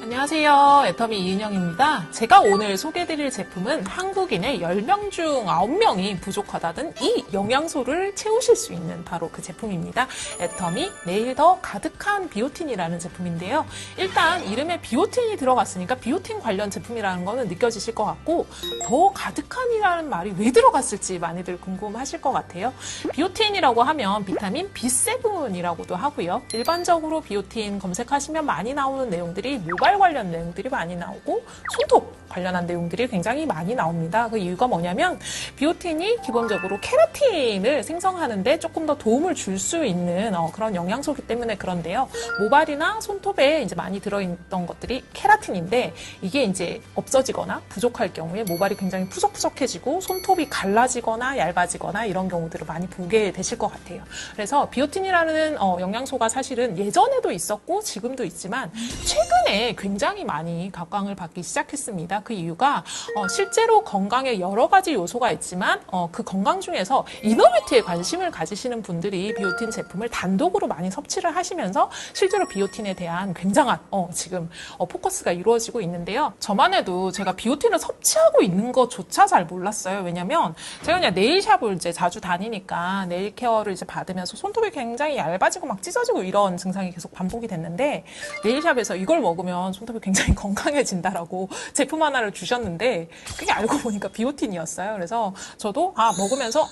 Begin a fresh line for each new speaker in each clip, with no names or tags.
안녕하세요. 애터미 이은영입니다. 제가 오늘 소개해드릴 제품은 한국인의 10명 중 9명이 부족하다는 이 영양소를 채우실 수 있는 바로 그 제품입니다. 애터미 내일 더 가득한 비오틴이라는 제품인데요. 일단 이름에 비오틴이 들어갔으니까 비오틴 관련 제품이라는 거는 느껴지실 것 같고, 더 가득한이라는 말이 왜 들어갔을지 많이들 궁금하실 것 같아요. 비오틴이라고 하면 비타민 B7이라고도 하고요. 일반적으로 비오틴 검색하시면 많이 나오는 내용들이 모발 관련 내용들이 많이 나오고 손톱 관련한 내용들이 굉장히 많이 나옵니다. 그 이유가 뭐냐면 비오틴이 기본적으로 케라틴을 생성하는데 조금 더 도움을 줄 수 있는 그런 영양소이기 때문에 그런데요. 모발이나 손톱에 이제 많이 들어있던 것들이 케라틴인데 이게 이제 없어지거나 부족할 경우에 모발이 굉장히 푸석푸석해지고 손톱이 갈라지거나 얇아지거나 이런 경우들을 많이 보게 되실 것 같아요. 그래서 비오틴이라는 영양소가 사실은 예전에도 있었고 지금도 있지만 최근에 굉장히 많이 각광을 받기 시작했습니다. 그 이유가 실제로 건강에 여러 가지 요소가 있지만 그 건강 중에서 이너뷰티에 관심을 가지시는 분들이 비오틴 제품을 단독으로 많이 섭취를 하시면서 실제로 비오틴에 대한 굉장한 지금 포커스가 이루어지고 있는데요. 저만 해도 제가 비오틴을 섭취하고 있는 것조차 잘 몰랐어요. 왜냐면 제가 그냥 네일샵을 이제 자주 다니니까 네일 케어를 이제 받으면서 손톱이 굉장히 얇아지고 막 찢어지고 이런 증상이 계속 반복이 됐는데 네일샵에서 이걸 먹으면 손톱이 굉장히 건강해진다라고 제품 하나를 주셨는데 그게 알고 보니까 비오틴이었어요. 그래서 저도 먹으면서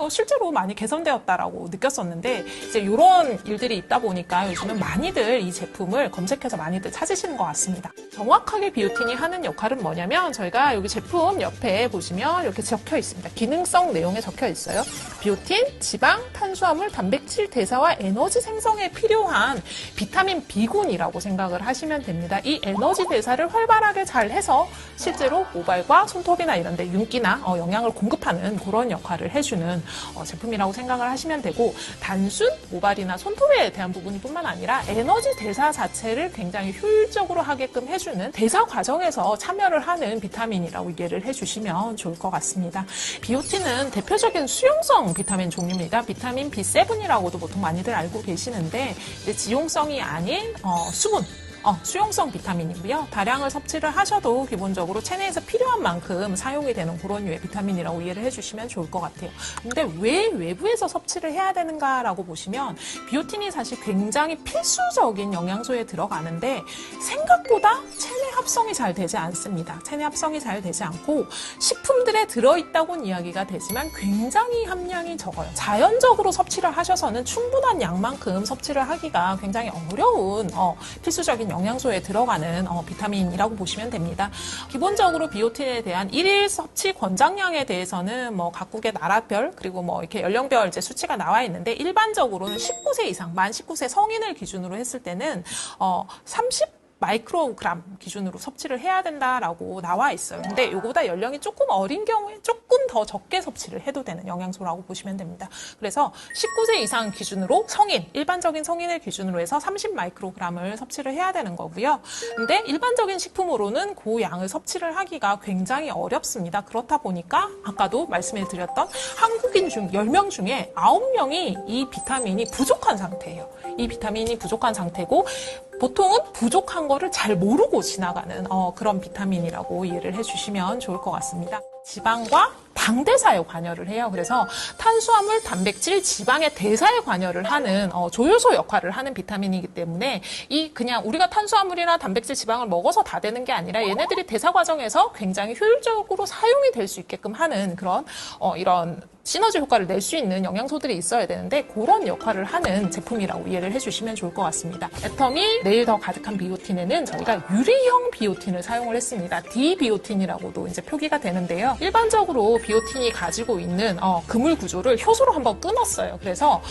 실제로 많이 개선되었다라고 느꼈었는데 이제 이런 일들이 있다 보니까 요즘은 많이들 이 제품을 검색해서 많이들 찾으시는 것 같습니다. 정확하게 비오틴이 하는 역할은 뭐냐면 저희가 여기 제품 옆에 보시면 이렇게 적혀 있습니다. 기능성 내용에 적혀 있어요. 비오틴, 지방, 탄수화물, 단백질 대사와 에너지 생성에 필요한 비타민 B군이라고 생각을 하시면 됩니다. 이 에너지 대사를 활발하게 잘 해서 실제로 모발과 손톱이나 이런 데 윤기나 영양을 공급하는 그런 역할을 해주는 제품이라고 생각을 하시면 되고, 단순 모발이나 손톱에 대한 부분뿐만 아니라 에너지 대사 자체를 굉장히 효율적으로 하게끔 해주는 대사 과정에서 참여를 하는 비타민이라고 이해를 해주시면 좋을 것 같습니다. 비오틴은 대표적인 수용성 비타민 종류입니다. 비타민 B7이라고도 보통 많이들 알고 계시는데 이제 지용성이 아닌 수분, 수용성 비타민이고요. 다량을 섭취를 하셔도 기본적으로 체내에서 필요한 만큼 사용이 되는 그런 류의 비타민이라고 이해를 해주시면 좋을 것 같아요. 근데 왜 외부에서 섭취를 해야 되는가라고 보시면 비오틴이 사실 굉장히 필수적인 영양소에 들어가는데 생각보다 체내 합성이 잘 되지 않습니다. 체내 합성이 잘 되지 않고 식품들에 들어있다고는 이야기가 되지만 굉장히 함량이 적어요. 자연적으로 섭취를 하셔서는 충분한 양만큼 섭취를 하기가 굉장히 어려운 필수적인 영양소에 들어가는 비타민이라고 보시면 됩니다. 기본적으로 비오틴에 대한 1일 섭취 권장량에 대해서는 각국의 나라별 그리고 이렇게 연령별 이제 수치가 나와 있는데 일반적으로는 19세 이상, 만 19세 성인을 기준으로 했을 때는 30 마이크로그램 기준으로 섭취를 해야 된다라고 나와 있어요. 근데 이거보다 연령이 조금 어린 경우에 조금 더 적게 섭취를 해도 되는 영양소라고 보시면 됩니다. 그래서 19세 이상 기준으로 일반적인 성인을 기준으로 해서 30 마이크로그램을 섭취를 해야 되는 거고요. 근데 일반적인 식품으로는 그 양을 섭취를 하기가 굉장히 어렵습니다. 그렇다 보니까 아까도 말씀해 드렸던 한국인 중 10명 중에 9명이 이 비타민이 부족한 상태예요. 이 비타민이 부족한 상태고 보통은 부족한 거를 잘 모르고 지나가는 그런 비타민이라고 이해를 해주시면 좋을 것 같습니다. 지방과 당 대사에 관여를 해요. 그래서 탄수화물, 단백질, 지방의 대사에 관여를 하는 조효소 역할을 하는 비타민이기 때문에 그냥 우리가 탄수화물이나 단백질, 지방을 먹어서 다 되는 게 아니라 얘네들이 대사 과정에서 굉장히 효율적으로 사용이 될 수 있게끔 하는 그런 이런 시너지 효과를 낼 수 있는 영양소들이 있어야 되는데 그런 역할을 하는 제품이라고 이해를 해주시면 좋을 것 같습니다. 애터미 내일 더 가득한 비오틴에는 저희가 유리형 비오틴을 사용을 했습니다. D비오틴이라고도 이제 표기가 되는데요. 일반적으로 비오틴이 가지고 있는 그물 구조를 효소로 한번 끊었어요. 그래서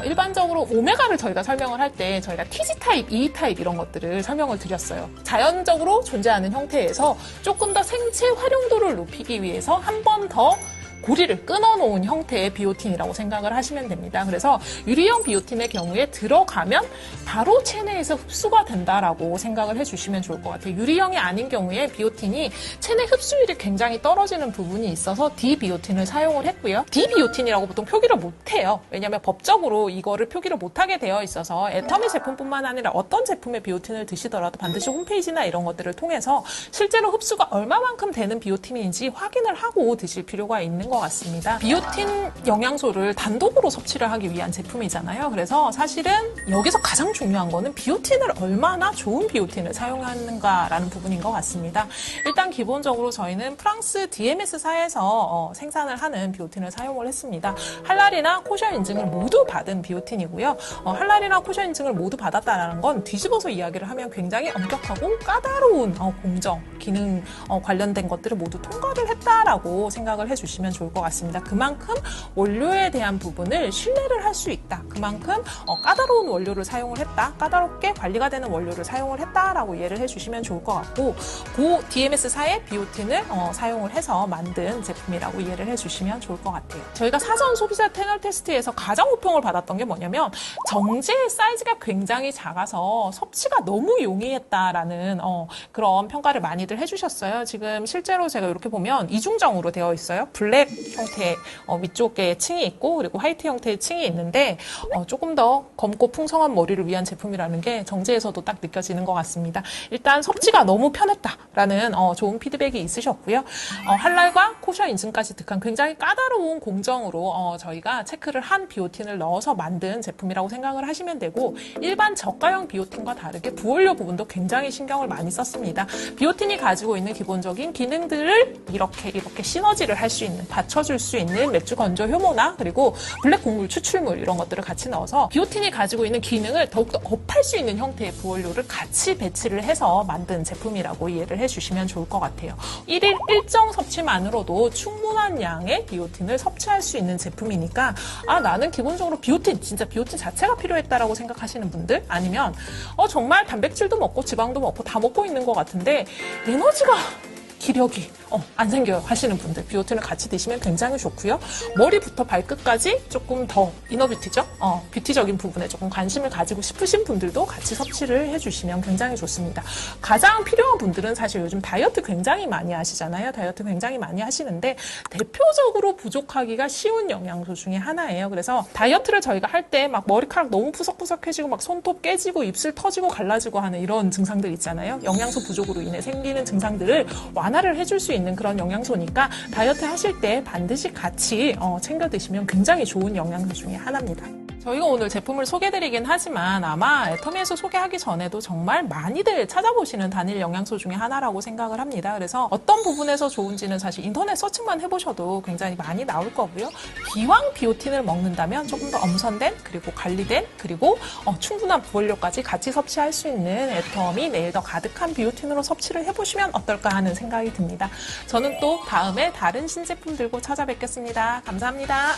일반적으로 오메가를 저희가 설명을 할 때 저희가 TG 타입, E 타입 이런 것들을 설명을 드렸어요. 자연적으로 존재하는 형태에서 조금 더 생체 활용도를 높이기 위해서 한 번 더 고리를 끊어놓은 형태의 비오틴이라고 생각을 하시면 됩니다. 그래서 유리형 비오틴의 경우에 들어가면 바로 체내에서 흡수가 된다라고 생각을 해주시면 좋을 것 같아요. 유리형이 아닌 경우에 비오틴이 체내 흡수율이 굉장히 떨어지는 부분이 있어서 디비오틴을 사용을 했고요. 디비오틴이라고 보통 표기를 못해요. 왜냐하면 법적으로 이거를 표기를 못하게 되어 있어서 애터미 제품뿐만 아니라 어떤 제품의 비오틴을 드시더라도 반드시 홈페이지나 이런 것들을 통해서 실제로 흡수가 얼마만큼 되는 비오틴인지 확인을 하고 드실 필요가 있는 것 같습니다. 비오틴 영양소를 단독으로 섭취를 하기 위한 제품이잖아요. 그래서 사실은 여기서 가장 중요한 거는 비오틴을 얼마나 좋은 비오틴을 사용하는가라는 부분인 것 같습니다. 일단 기본적으로 저희는 프랑스 DMS사에서 생산을 하는 비오틴을 사용을 했습니다. 할랄이나 코셔 인증을 모두 받은 비오틴이고요. 할랄이나 코셔 인증을 모두 받았다는 건 뒤집어서 이야기를 하면 굉장히 엄격하고 까다로운 공정, 기능 관련된 것들을 모두 통과를 했다라고 생각을 해주시면 좋을 것 같습니다. 그만큼 원료에 대한 부분을 신뢰를 할 수 있다. 그만큼 까다로운 원료를 사용을 했다. 까다롭게 관리가 되는 원료를 사용을 했다라고 이해를 해주시면 좋을 것 같고 그 DMS사의 비오틴을 사용을 해서 만든 제품이라고 이해를 해주시면 좋을 것 같아요. 저희가 사전 소비자 태널 테스트에서 가장 호평을 받았던 게 뭐냐면 정제의 사이즈가 굉장히 작아서 섭취가 너무 용이했다라는 그런 평가를 많이들 해주셨어요. 지금 실제로 제가 이렇게 보면 이중정으로 되어 있어요. 블랙 형태 위쪽에 층이 있고 그리고 화이트 형태의 층이 있는데 조금 더 검고 풍성한 머리를 위한 제품이라는 게 정제에서도 딱 느껴지는 것 같습니다. 일단 섭취가 너무 편했다라는 좋은 피드백이 있으셨고요. 할랄과 코셔 인증까지 득한 굉장히 까다로운 공정으로 저희가 체크를 한 비오틴을 넣어서 만든 제품이라고 생각을 하시면 되고 일반 저가형 비오틴과 다르게 부원료 부분도 굉장히 신경을 많이 썼습니다. 비오틴이 가지고 있는 기본적인 기능들을 이렇게 시너지를 할 수 있는, 받쳐줄 수 있는 맥주 건조 효모나 그리고 블랙 곡물 추출물 이런 것들을 같이 넣어서 비오틴이 가지고 있는 기능을 더욱더 업할 수 있는 형태의 부원료를 같이 배치를 해서 만든 제품이라고 이해를 해주시면 좋을 것 같아요. 1일 일정 섭취만으로도 충분한 양의 비오틴을 섭취할 수 있는 제품이니까 나는 기본적으로 진짜 비오틴 자체가 필요했다라고 생각하시는 분들 아니면 정말 단백질도 먹고 지방도 먹고 다 먹고 있는 것 같은데 에너지가 기력이 안 생겨요 하시는 분들 비오틴을 같이 드시면 굉장히 좋고요. 머리부터 발끝까지 조금 더 이너뷰티죠. 뷰티적인 부분에 조금 관심을 가지고 싶으신 분들도 같이 섭취를 해주시면 굉장히 좋습니다. 가장 필요한 분들은 사실 요즘 다이어트 굉장히 많이 하시잖아요. 다이어트 굉장히 많이 하시는데 대표적으로 부족하기가 쉬운 영양소 중에 하나예요. 그래서 다이어트를 저희가 할 때 막 머리카락 너무 푸석푸석해지고 막 손톱 깨지고 입술 터지고 갈라지고 하는 이런 증상들 있잖아요. 영양소 부족으로 인해 생기는 증상들을 완화를 해줄 수 있는 그런 영양소니까 다이어트 하실 때 반드시 같이 챙겨 드시면 굉장히 좋은 영양소 중에 하나입니다. 저희가 오늘 제품을 소개해드리긴 하지만 아마 애터미에서 소개하기 전에도 정말 많이들 찾아보시는 단일 영양소 중에 하나라고 생각을 합니다. 그래서 어떤 부분에서 좋은지는 사실 인터넷 서칭만 해보셔도 굉장히 많이 나올 거고요. 기왕 비오틴을 먹는다면 조금 더 엄선된 그리고 관리된 그리고 충분한 부원료까지 같이 섭취할 수 있는 애터미 내일 더 가득한 비오틴으로 섭취를 해보시면 어떨까 하는 생각이 듭니다. 저는 또 다음에 다른 신제품 들고 찾아뵙겠습니다. 감사합니다.